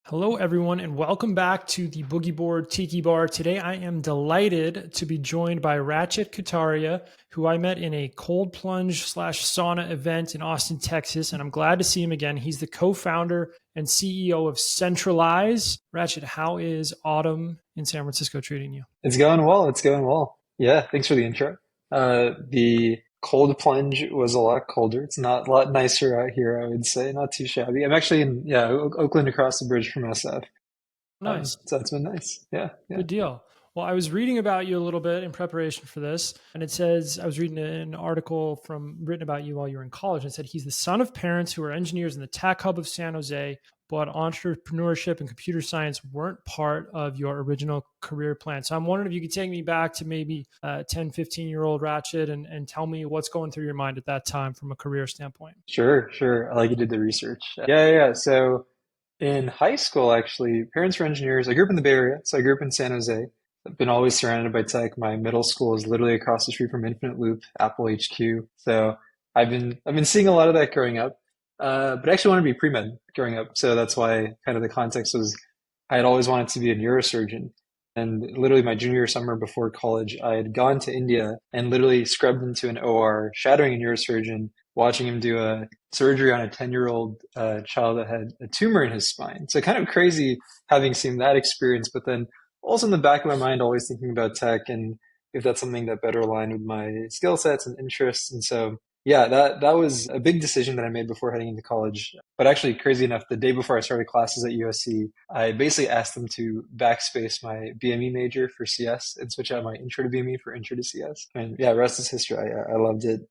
Hello, everyone, and welcome back to the Boogie Board Tiki Bar. Today, I am delighted to be joined by Rachit Kataria, who I met in a cold plunge slash sauna event in Austin, Texas, and I'm glad to see him again. He's the co-founder and CEO of Centralize. Rachit, how is autumn in San Francisco treating you? It's going well. It's going well. Yeah, thanks for the intro. The cold plunge was a lot colder. It's not a lot nicer out here, I would say. Not too shabby. I'm actually in Oakland across the bridge from SF. Nice. So that's been nice. Yeah, yeah. Good deal. Well, I was reading about you a little bit in preparation for this, and it says I was reading an article from written about you while you were in college, and it said he's the son of parents who are engineers in the tech hub of San Jose, but entrepreneurship and computer science weren't part of your original career plan. So I'm wondering if you could take me back to maybe 10, 15-year-old Ratchet and tell me what's going through your mind at that time from a career standpoint. Sure, sure. I like you did the research. Yeah. So in high school, actually, parents were engineers. I grew up in the Bay Area, so I grew up in San Jose. I've been always surrounded by tech. My middle school is literally across the street from Infinite Loop, Apple HQ. So I've been seeing a lot of that growing up. But I actually wanted to be pre-med growing up. So that's why kind of the context was I had always wanted to be a neurosurgeon. And literally my junior summer before college, I had gone to India and literally scrubbed into an OR, shadowing a neurosurgeon, watching him do a surgery on a 10-year-old child that had a tumor in his spine. So kind of crazy having seen that experience, but then also in the back of my mind, always thinking about tech and if that's something that better aligned with my skill sets and interests. And so, yeah, that was a big decision that I made before heading into college. But actually, crazy enough, the day before I started classes at USC, I basically asked them to backspace my BME major for CS and switch out my intro to BME for intro to CS. And yeah, rest is history. I loved it.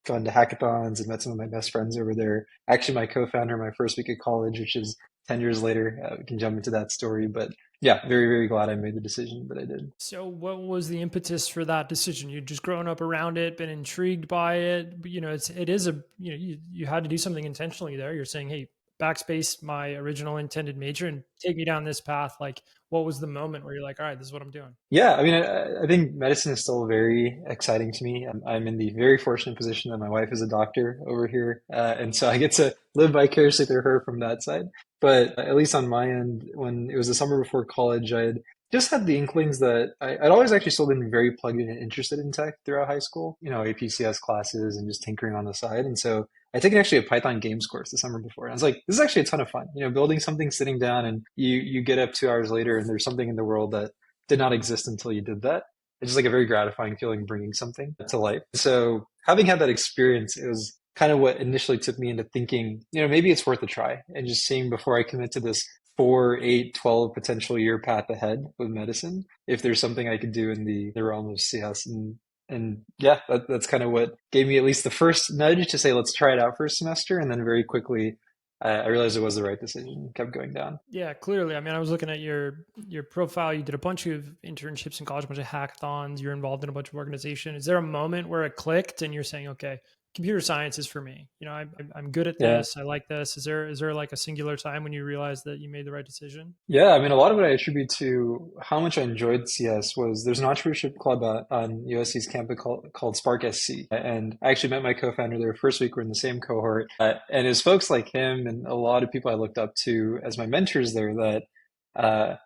Gone to hackathons and met some of my best friends over there. Actually, my co-founder my first week of college, which is 10 years later. We can jump into that story. But yeah, very, very glad I made the decision that I did. So, what was the impetus for that decision? You'd just grown up around it, been intrigued by it. But, it is a you had to do something intentionally there. You're saying, hey, backspace my original intended major and take me down this path. Like, what was the moment where you're like, all right, this is what I'm doing? Yeah, I mean, I think medicine is still very exciting to me. I'm in the very fortunate position that my wife is a doctor over here. And so I get to live vicariously through her from that side. But at least on my end, when it was the summer before college, I'd just had the inklings that I'd always actually still been very plugged in and interested in tech throughout high school, APCS classes and just tinkering on the side. And so I taken actually a Python games course the summer before. And I was like, this is actually a ton of fun, building something, sitting down and you get up 2 hours later and there's something in the world that did not exist until you did that. It's just like a very gratifying feeling bringing something to life. So having had that experience, it was kind of what initially took me into thinking, maybe it's worth a try and just seeing before I commit to this 4, 8, 12 potential year path ahead with medicine, if there's something I could do in the realm of CS. And yeah, that's kind of what gave me at least the first nudge to say, let's try it out for a semester. And then very quickly, I realized it was the right decision, kept going down. Yeah, clearly. I mean, I was looking at your profile. You did a bunch of internships in college, a bunch of hackathons. You're involved in a bunch of organization. Is there a moment where it clicked and you're saying, okay, computer science is for me? I'm good at Yeah. this. I like this. Is there like a singular time when you realized that you made the right decision? Yeah, I mean, a lot of it I attribute to how much I enjoyed CS was there's an entrepreneurship club on USC's campus called Spark SC. And I actually met my co-founder there first week. We're in the same cohort. And it was folks like him and a lot of people I looked up to as my mentors there that uh,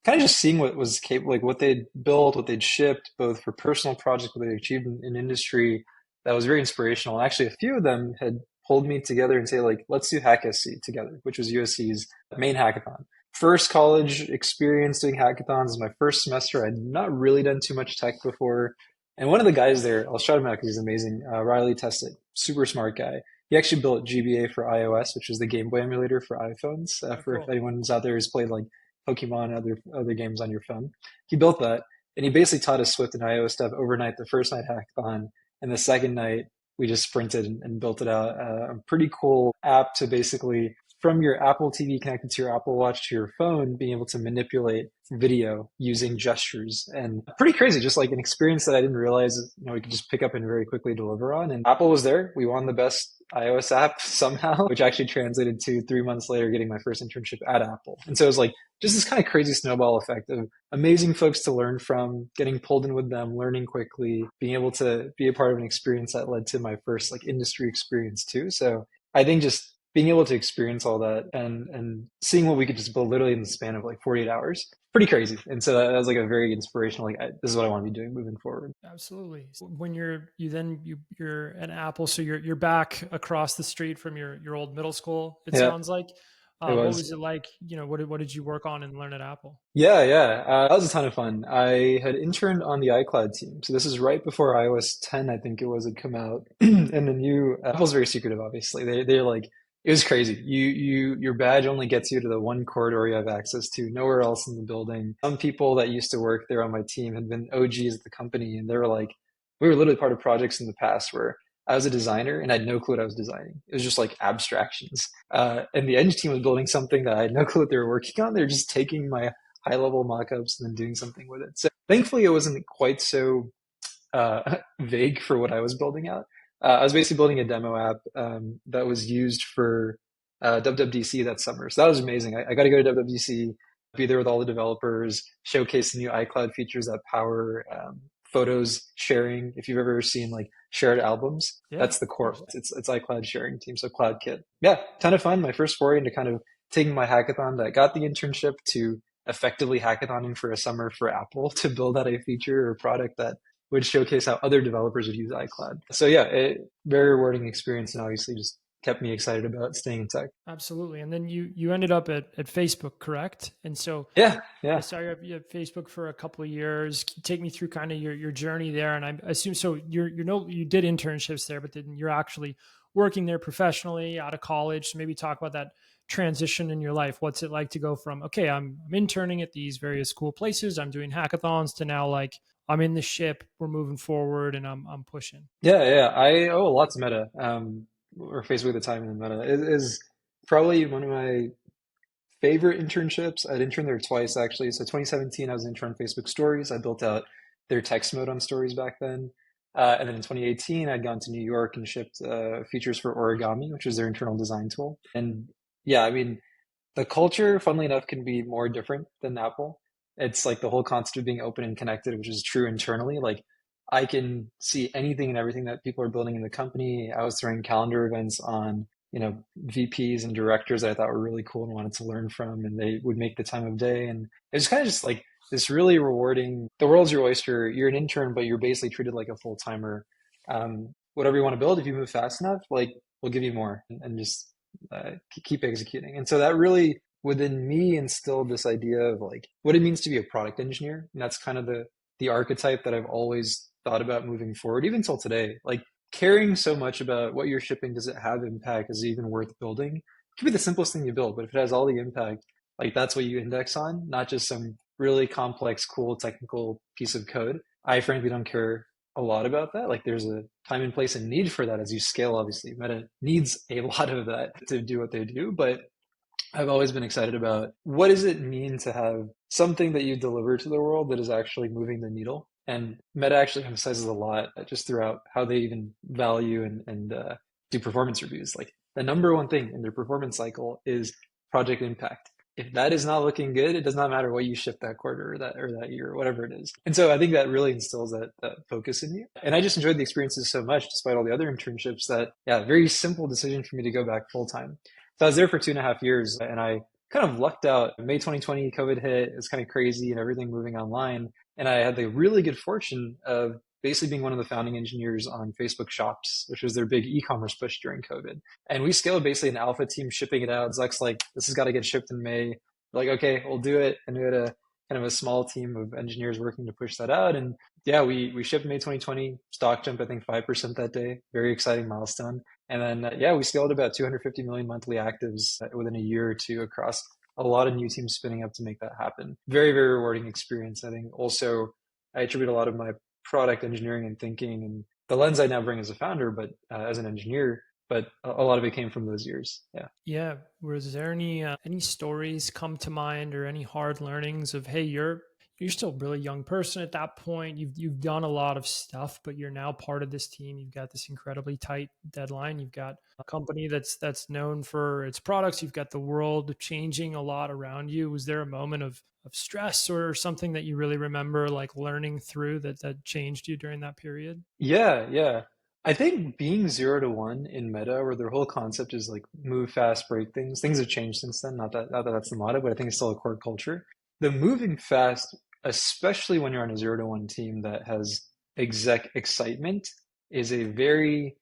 kind of just seeing what was capable, like what they'd built, what they'd shipped, both for personal projects, what they achieved in industry, that was very inspirational. And actually, a few of them had pulled me together and say, like, let's do Hack SC together, which was USC's main hackathon. First college experience doing hackathons is my first semester. I'd not really done too much tech before. And one of the guys there, I'll shout him out because he's amazing, Riley Tessick, super smart guy. He actually built GBA for iOS, which is the Game Boy emulator for iPhones. Oh, For if cool. anyone's out there who's played like Pokemon and other games on your phone, he built that, and he basically taught us Swift and iOS stuff overnight. The first night hackathon, and the second night we just sprinted and built it out. A pretty cool app to basically from your Apple TV connected to your Apple Watch to your phone, being able to manipulate video using gestures and pretty crazy, just like an experience that I didn't realize, we could just pick up and very quickly deliver on. And Apple was there. We won the best iOS app somehow, which actually translated to 3 months later getting my first internship at Apple. And so it was like just this kind of crazy snowball effect of amazing folks to learn from, getting pulled in with them, learning quickly, being able to be a part of an experience that led to my first like industry experience too. So I think just being able to experience all that and seeing what we could just build literally in the span of like 48 hours, pretty crazy. And so that was like a very inspirational, like, this is what I want to be doing moving forward. Absolutely. When you're an Apple, so you're back across the street from your old middle school. It Yeah, sounds like. it What was. was it like? What did you work on and learn at Apple? Yeah, yeah. That was a ton of fun. I had interned on the iCloud team. So this is right before iOS 10, I think it was, had come out. And the new Apple's very secretive, obviously. They're like, it was crazy. Your badge only gets you to the one corridor you have access to, nowhere else in the building. Some people that used to work there on my team had been OGs at the company, and they were like, we were literally part of projects in the past where I was a designer and I had no clue what I was designing. It was just like abstractions. And the Eng team was building something that I had no clue what they were working on. They're just taking my high level mockups and then doing something with it. So thankfully, it wasn't quite so vague for what I was building out. I was basically building a demo app that was used for WWDC that summer. So that was amazing. I got to go to WWDC, be there with all the developers, showcase the new iCloud features that power photos sharing. If you've ever seen like shared albums, Yeah, that's the of core. course. It's iCloud sharing team, so CloudKit. Yeah, ton of fun. My first foray into kind of taking my hackathon that got the internship to effectively hackathoning for a summer for Apple to build out a feature or product that would showcase how other developers would use iCloud. So yeah, very rewarding experience, and obviously just kept me excited about staying in tech. Absolutely. And then you ended up at Facebook, correct? And so Yeah, I yeah. saw you at Facebook for a couple of years. Take me through kind of your journey there. And I assume so. You did internships there, but then you're actually working there professionally out of college. So maybe talk about that transition in your life. What's it like to go from okay, I'm interning at these various cool places, I'm doing hackathons, to now like I'm in the ship, we're moving forward, and I'm pushing. Yeah, yeah. I owe a lot to Meta, or Facebook at the time, and then Meta is probably one of my favorite internships. I'd interned there twice actually. So 2017, I was an intern on Facebook Stories. I built out their text mode on Stories back then. And then in 2018, I'd gone to New York and shipped features for Origami, which is their internal design tool. And yeah, I mean, the culture, funnily enough, can be more different than Apple. It's like the whole concept of being open and connected, which is true internally. Like I can see anything and everything that people are building in the company. I was throwing calendar events on, VPs and directors that I thought were really cool and wanted to learn from, and they would make the time of day. And it was kind of just like this really rewarding. The world's your oyster. You're an intern, but you're basically treated like a full timer. Whatever you want to build, if you move fast enough, like we'll give you more, and just keep executing. And so that really within me instilled this idea of like what it means to be a product engineer. And that's kind of the archetype that I've always thought about moving forward, even till today. Like caring so much about what you're shipping, does it have impact? Is it even worth building? It could be the simplest thing you build, but if it has all the impact, like that's what you index on, not just some really complex, cool technical piece of code. I frankly don't care a lot about that. Like there's a time and place and need for that as you scale, obviously. Meta needs a lot of that to do what they do, but I've always been excited about what does it mean to have something that you deliver to the world that is actually moving the needle. And Meta actually emphasizes a lot just throughout how they even value and do performance reviews. Like the number one thing in their performance cycle is project impact. If that is not looking good, it does not matter what you ship that quarter or that year or whatever it is. And so I think that really instills that focus in you. And I just enjoyed the experiences so much, despite all the other internships, that yeah, very simple decision for me to go back full time. So I was there for 2.5 years, and I kind of lucked out. May 2020, COVID hit. It was kind of crazy and everything moving online. And I had the really good fortune of basically being one of the founding engineers on Facebook Shops, which was their big e-commerce push during COVID. And we scaled basically an alpha team shipping it out. Zuck's like, this has got to get shipped in May. We're like, okay, we'll do it. And we had a kind of a small team of engineers working to push that out. And yeah, we shipped May 2020, stock jump, I think 5% that day. Very exciting milestone. And then, yeah, we scaled about 250 million monthly actives within a year or two across a lot of new teams spinning up to make that happen. Very, very rewarding experience. I think also I attribute a lot of my product engineering and thinking and the lens I now bring as a founder, but as an engineer, but a lot of it came from those years. Yeah. Yeah. Was there any stories come to mind or any hard learnings of hey, you're still a really young person at that point. You've done a lot of stuff, but you're now part of this team. You've got this incredibly tight deadline. You've got a company that's known for its products. You've got the world changing a lot around you. Was there a moment of stress or something that you really remember like learning through that changed you during that period? Yeah, yeah. I think being 0 to 1 in meta, where their whole concept is like move fast, break things. Things have changed since then. Not that that's the motto, but I think it's still a core culture. The moving fast, especially when you're on a 0 to 1 team that has exec excitement, is a very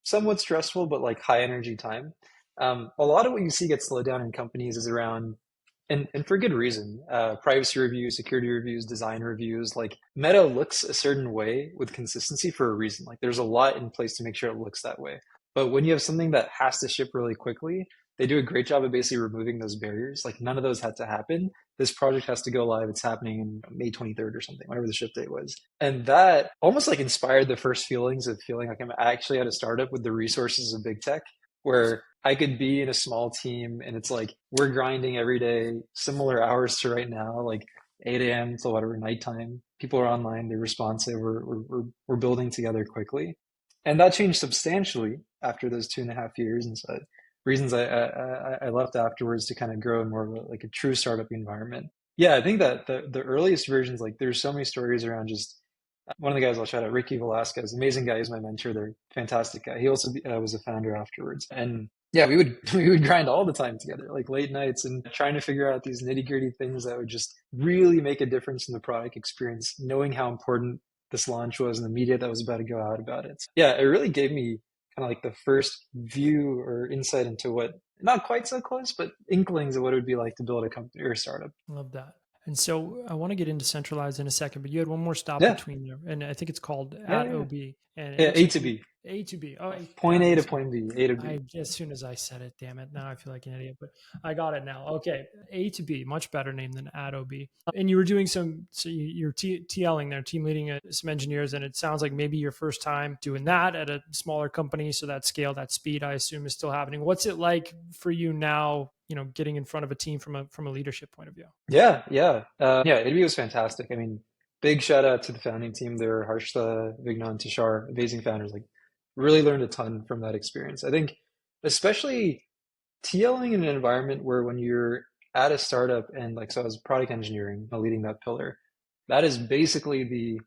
somewhat stressful, but like high energy time. A lot of what you see get slowed down in companies is around, and for good reason, privacy reviews, security reviews, design reviews. Like Meta looks a certain way with consistency for a reason. Like there's a lot in place to make sure it looks that way. But when you have something that has to ship really quickly, they do a great job of basically removing those barriers. Like none of those had to happen. This project has to go live. It's happening in May 23rd or something, whatever the ship date was. And that almost like inspired the first feelings of feeling like I'm actually at a startup with the resources of big tech, where I could be in a small team and it's like we're grinding every day, similar hours to right now, like 8 a.m. to whatever nighttime. People are online, they're responsive, we're building together quickly. And that changed substantially after those 2.5 years. And so reasons I left afterwards to kind of grow in more of like a true startup environment. Yeah, I think that the earliest versions, like there's so many stories around just one of the guys I'll shout out, Ricky Velasquez, amazing guy. He's my mentor. They're fantastic guy. He also was a founder afterwards, and yeah, we would we would grind all the time together, like late nights, and trying to figure out these nitty gritty things that would just really make a difference in the product experience. Knowing how important this launch was and the media that was about to go out about it. So, yeah, it really gave me kind of like the first view or insight into what not quite so close, but inklings of what it would be like to build a company or a startup. Love that. And so I want to get into Centralize in a second, but you had one more stop Yeah, between there, and I think it's called yeah, at yeah. OB, and it Yeah, looks A like to you B, A to B. Oh, point God, A to this point B, A to I B. as soon as I said it, damn it. Now I feel like an idiot, but I got it now. Okay, A to B, much better name than Adobe. And you were doing some, so you're TLing there, team leading some engineers, and it sounds like maybe your first time doing that at a smaller company. So that scale, that speed, I assume, is still happening. What's it like for you now? Getting in front of a team from a leadership point of view. Yeah, yeah. Yeah, ADB was fantastic. I mean, big shout out to the founding team there, Harshta, Vignan, Tishar, amazing founders. Like, really learned a ton from that experience. I think, especially TLing in an environment where when you're at a startup and like, so I was product engineering, leading that pillar, that is basically the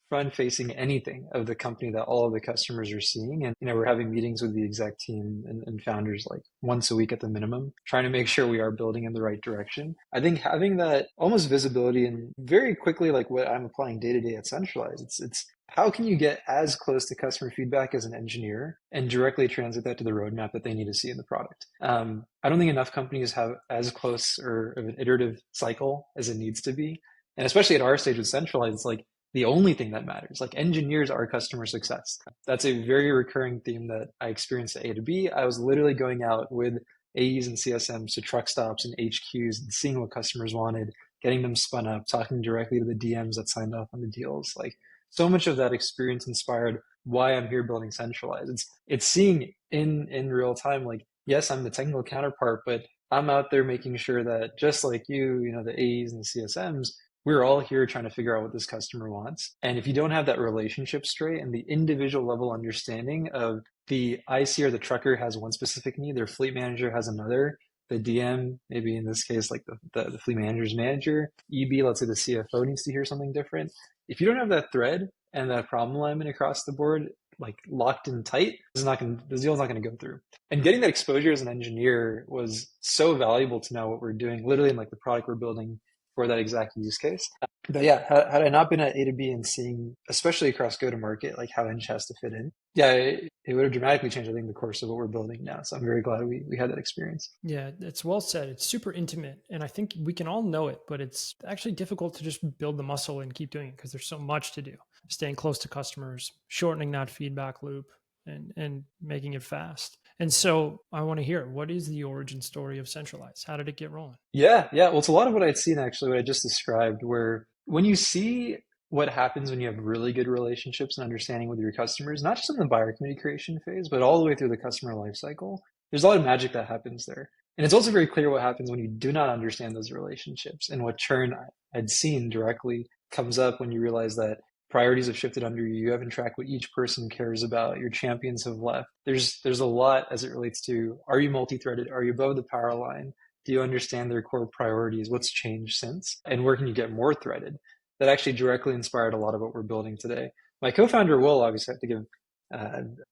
front facing anything of the company that all of the customers are seeing. And, we're having meetings with the exec team and founders like once a week at the minimum, trying to make sure we are building in the right direction. I think having that almost visibility and very quickly, like what I'm applying day to day at Centralize, it's how can you get as close to customer feedback as an engineer and directly translate that to the roadmap that they need to see in the product? I don't think enough companies have as close or of an iterative cycle as it needs to be. And especially at our stage with Centralize, it's like the only thing that matters. Like engineers are customer success. That's a very recurring theme that I experienced at A to B. I was literally going out with AEs and CSMs to truck stops and HQs and seeing what customers wanted, getting them spun up, talking directly to the DMs that signed off on the deals. Like so much of that experience inspired why I'm here building Centralize. It's seeing in real time, like, yes, I'm the technical counterpart, but I'm out there making sure that just like you, the AEs and the CSMs, we're all here trying to figure out what this customer wants. And if you don't have that relationship straight and the individual level understanding of the IC or the trucker has one specific need, their fleet manager has another, the DM, maybe in this case, like the fleet manager's manager, EB, let's say the CFO needs to hear something different. If you don't have that thread and that problem alignment across the board, like locked in tight, this deal's not going to go through. And getting that exposure as an engineer was so valuable to know what we're doing, literally in like the product we're building for that exact use case. But yeah, had I not been at A to B and seeing, especially across go to market, like how Eng has to fit in, yeah, it would have dramatically changed, I think, the course of what we're building now. So I'm very glad we had that experience. Yeah, it's well said. It's super intimate. And I think we can all know it, but it's actually difficult to just build the muscle and keep doing it because there's so much to do. Staying close to customers, shortening that feedback loop, and making it fast. And so I want to hear, what is the origin story of Centralize? How did it get rolling? Yeah, yeah. Well, it's a lot of what I'd seen actually, what I just described, where when you see what happens when you have really good relationships and understanding with your customers, not just in the buyer community creation phase, but all the way through the customer lifecycle, there's a lot of magic that happens there. And it's also very clear what happens when you do not understand those relationships and what churn I'd seen directly comes up when you realize that priorities have shifted under you. You haven't tracked what each person cares about. Your champions have left. There's a lot as it relates to, are you multi-threaded? Are you above the power line? Do you understand their core priorities? What's changed since? And where can you get more threaded? That actually directly inspired a lot of what we're building today. My co-founder, Will, obviously I have to give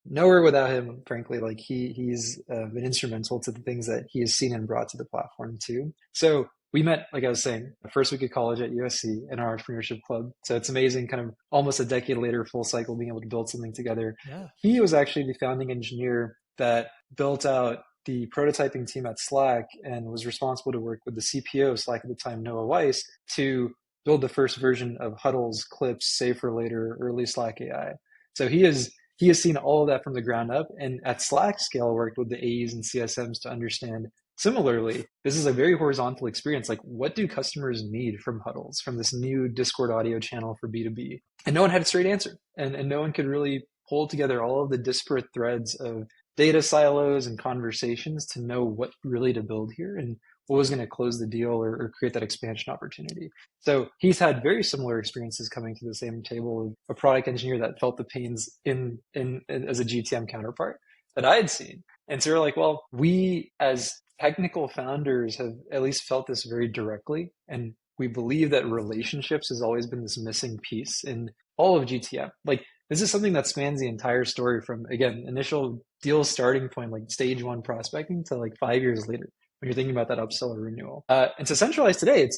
Nowhere without him, frankly. Like he's been instrumental to the things that he has seen and brought to the platform too. So we met, like I was saying, the first week of college at USC in our entrepreneurship club. So it's amazing, kind of almost a decade later, full cycle, being able to build something together. Yeah. He was actually the founding engineer that built out the prototyping team at Slack and was responsible to work with the CPO of Slack at the time, Noah Weiss, to build the first version of Huddles, Clips, Save for Later, early Slack AI. So he has seen all of that from the ground up, and at Slack scale worked with the AEs and CSMs to understand. Similarly, this is a very horizontal experience. Like, what do customers need from Huddles, from this new Discord audio channel for B2B? And no one had a straight answer. And no one could really pull together all of the disparate threads of data silos and conversations to know what really to build here and what was going to close the deal or create that expansion opportunity. So he's had very similar experiences coming to the same table of a product engineer that felt the pains in as a GTM counterpart that I had seen. And so we're like, well, we as technical founders have at least felt this very directly. And we believe that relationships has always been this missing piece in all of GTM. Like, this is something that spans the entire story from, again, initial deal starting point, like stage one prospecting, to like 5 years later when you're thinking about that upsell or renewal. And so Centralize today,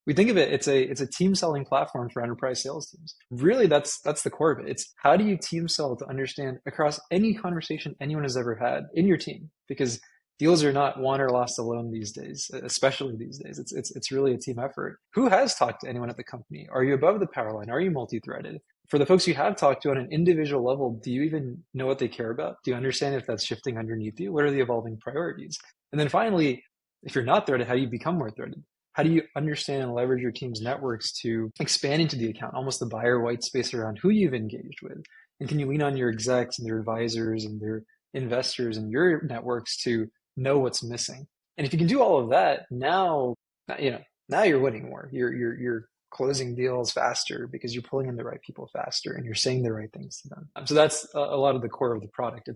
we think of it, it's a team selling platform for enterprise sales teams. Really, that's the core of it. It's how do you team sell to understand across any conversation anyone has ever had in your team, because deals are not won or lost alone these days, especially these days. It's really a team effort. Who has talked to anyone at the company? Are you above the power line? Are you multi-threaded? For the folks you have talked to on an individual level, do you even know what they care about? Do you understand if that's shifting underneath you? What are the evolving priorities? And then finally, if you're not threaded, how do you become more threaded? How do you understand and leverage your team's networks to expand into the account, almost the buyer white space around who you've engaged with? And can you lean on your execs and their advisors and their investors and your networks to know what's missing? And if you can do all of that, now you're winning more. You're closing deals faster because you're pulling in the right people faster and you're saying the right things to them. So that's a lot of the core of the product.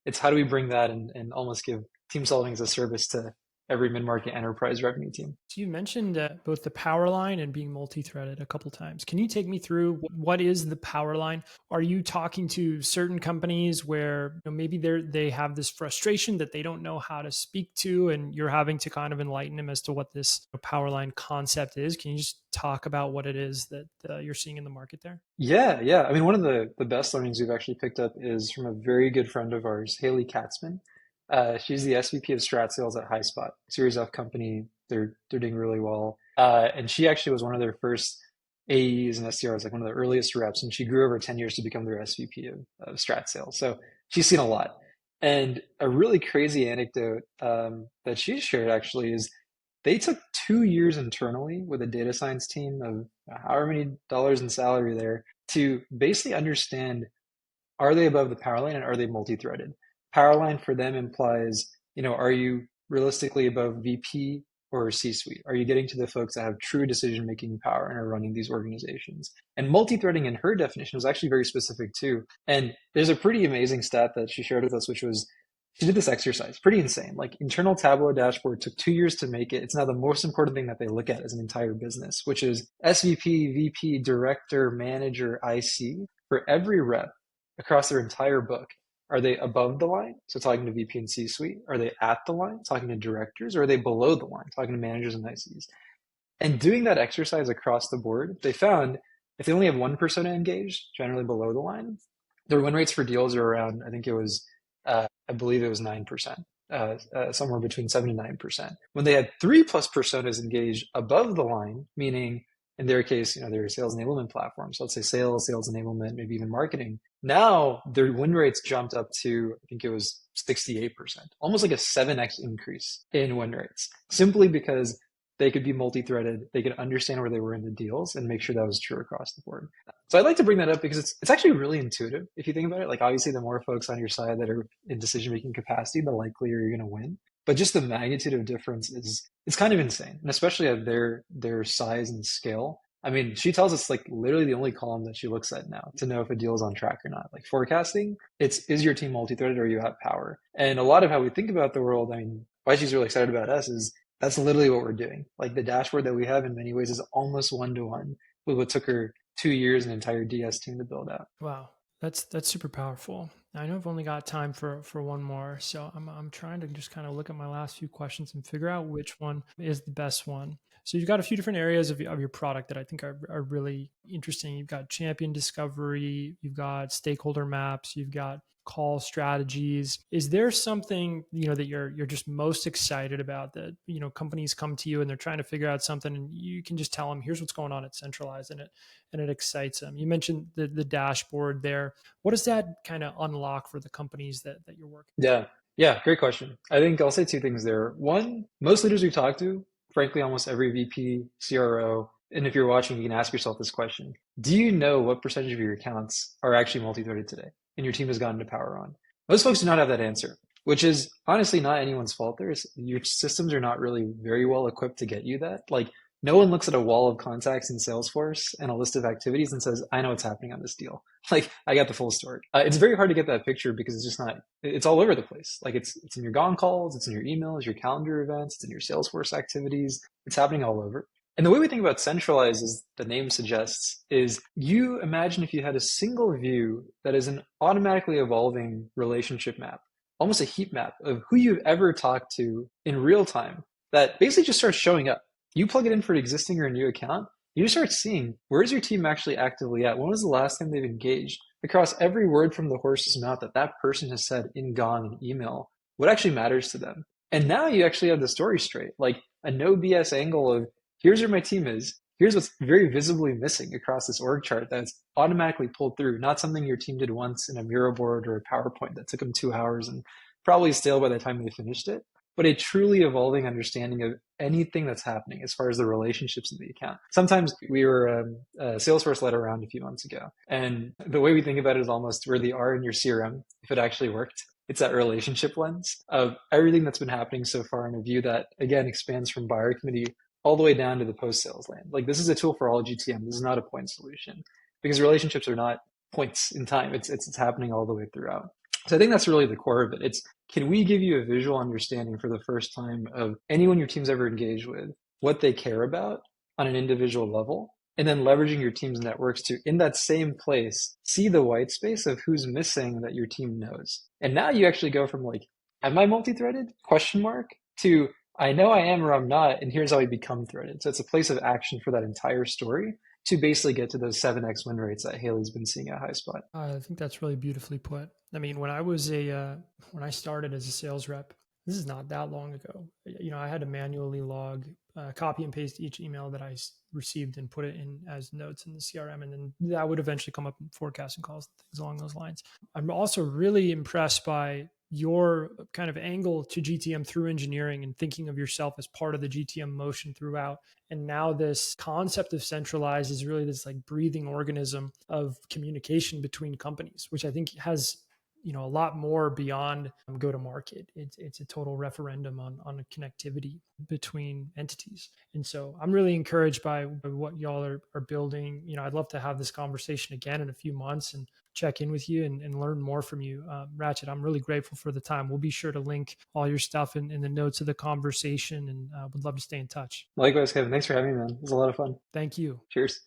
It's how do we bring that and almost give team solving as a service to every mid-market enterprise revenue team. So you mentioned both the power line and being multi-threaded a couple times. Can you take me through what is the power line? Are you talking to certain companies where maybe they have this frustration that they don't know how to speak to, and you're having to kind of enlighten them as to what this power line concept is? Can you just talk about what it is that you're seeing in the market there? Yeah. I mean, one of the best learnings we've actually picked up is from a very good friend of ours, Haley Katzman. She's the SVP of Strat Sales at HighSpot, Series F company. They're doing really well. And she actually was one of their first AEs and SDRs, like one of the earliest reps. And she grew over 10 years to become their SVP of Strat Sales. So she's seen a lot. And a really crazy anecdote that she shared actually is they took 2 years internally with a data science team of however many dollars in salary there to basically understand, are they above the power line and are they multi-threaded? Power line for them implies, are you realistically above VP or C-suite? Are you getting to the folks that have true decision-making power and are running these organizations? And multi-threading in her definition was actually very specific too. And there's a pretty amazing stat that she shared with us, which was she did this exercise, pretty insane. Like, internal Tableau dashboard took 2 years to make it. It's now the most important thing that they look at as an entire business, which is SVP, VP, director, manager, IC for every rep across their entire book. Are they above the line? So talking to VP and C-suite. Are they at the line? Talking to directors. Or are they below the line? Talking to managers and ICs. And doing that exercise across the board, they found if they only have one persona engaged, generally below the line, their win rates for deals are around, I believe it was 9%, somewhere between 7 and 9%. When they had 3+ personas engaged above the line, meaning in their case, they're a sales enablement platform. So let's say sales enablement, maybe even marketing. Now their win rates jumped up to, I think it was 68%, almost like a 7x increase in win rates, simply because they could be multi-threaded. They could understand where they were in the deals and make sure that was true across the board. So I'd like to bring that up because it's actually really intuitive if you think about it. Like, obviously, the more folks on your side that are in decision-making capacity, the likelier you're going to win. But just the magnitude of difference it's kind of insane, and especially at their size and scale. I mean, she tells us like literally the only column that she looks at now to know if a deal is on track or not. Like forecasting, is your team multi-threaded or are you at power? And a lot of how we think about the world, I mean, why she's really excited about us is that's literally what we're doing. Like, the dashboard that we have in many ways is almost one-to-one with what took her 2 years and an entire DS team to build out. Wow. That's super powerful. I know I've only got time for one more, so I'm trying to just kind of look at my last few questions and figure out which one is the best one. So you've got a few different areas of your product that I think are really interesting. You've got champion discovery, you've got stakeholder maps, you've got call strategies. Is there something, that you're just most excited about, that, companies come to you and they're trying to figure out something and you can just tell them, here's what's going on at Centralize, and it excites them. You mentioned the dashboard there. What does that kind of unlock for the companies that you're working Yeah. Yeah. Great question. I think I'll say two things there. One, most leaders we've talked to, frankly, almost every VP, CRO, and if you're watching, you can ask yourself this question. Do you know what percentage of your accounts are actually multi-threaded today and your team has gotten to power on? Most folks do not have that answer, which is honestly not anyone's fault. Your systems are not really very well equipped to get you that. Like, no one looks at a wall of contacts in Salesforce and a list of activities and says, I know what's happening on this deal. Like, I got the full story. It's very hard to get that picture because it's just not, it's all over the place. Like, it's in your Gong calls, it's in your emails, your calendar events, it's in your Salesforce activities. It's happening all over. And the way we think about Centralize, as the name suggests, is you imagine if you had a single view that is an automatically evolving relationship map, almost a heat map of who you've ever talked to in real time, that basically just starts showing up. You plug it in for an existing or a new account, you start seeing, where's your team actually actively at? When was the last time they've engaged? Across every word from the horse's mouth that that person has said in Gong and email, what actually matters to them? And now you actually have the story straight, like a no BS angle of, here's where my team is. Here's what's very visibly missing across this org chart that's automatically pulled through, not something your team did once in a Miro board or a PowerPoint that took them 2 hours and probably stale by the time they finished it, but a truly evolving understanding of anything that's happening as far as the relationships in the account. Sometimes we were Salesforce led around a few months ago, and the way we think about it is almost where the R in your CRM, if it actually worked. It's that relationship lens of everything that's been happening so far in a view that, again, expands from buyer committee all the way down to the post-sales land. Like, this is a tool for all GTM. This is not a point solution because relationships are not points in time. It's happening all the way throughout. So I think that's really the core of it. It's, can we give you a visual understanding for the first time of anyone your team's ever engaged with, what they care about on an individual level, and then leveraging your team's networks to, in that same place, see the white space of who's missing that your team knows. And now you actually go from like, am I multi-threaded? Question mark, to I know I am or I'm not, and here's how I become threaded. So it's a place of action for that entire story to basically get to those 7x win rates that Haley's been seeing at HighSpot. I think that's really beautifully put. I mean, when I started as a sales rep, this is not that long ago. I had to manually log, copy and paste each email that I received and put it in as notes in the CRM, and then that would eventually come up in forecasting calls and things along those lines. I'm also really impressed by your kind of angle to GTM through engineering and thinking of yourself as part of the GTM motion throughout. And now this concept of Centralize is really this like breathing organism of communication between companies, which I think has a lot more beyond go to market. It's a total referendum on connectivity between entities. And so I'm really encouraged by what y'all are building. I'd love to have this conversation again in a few months and check in with you and learn more from you. Rachit, I'm really grateful for the time. We'll be sure to link all your stuff in the notes of the conversation, and would love to stay in touch. Likewise, Kevin. Thanks for having me, man. It was a lot of fun. Thank you. Cheers.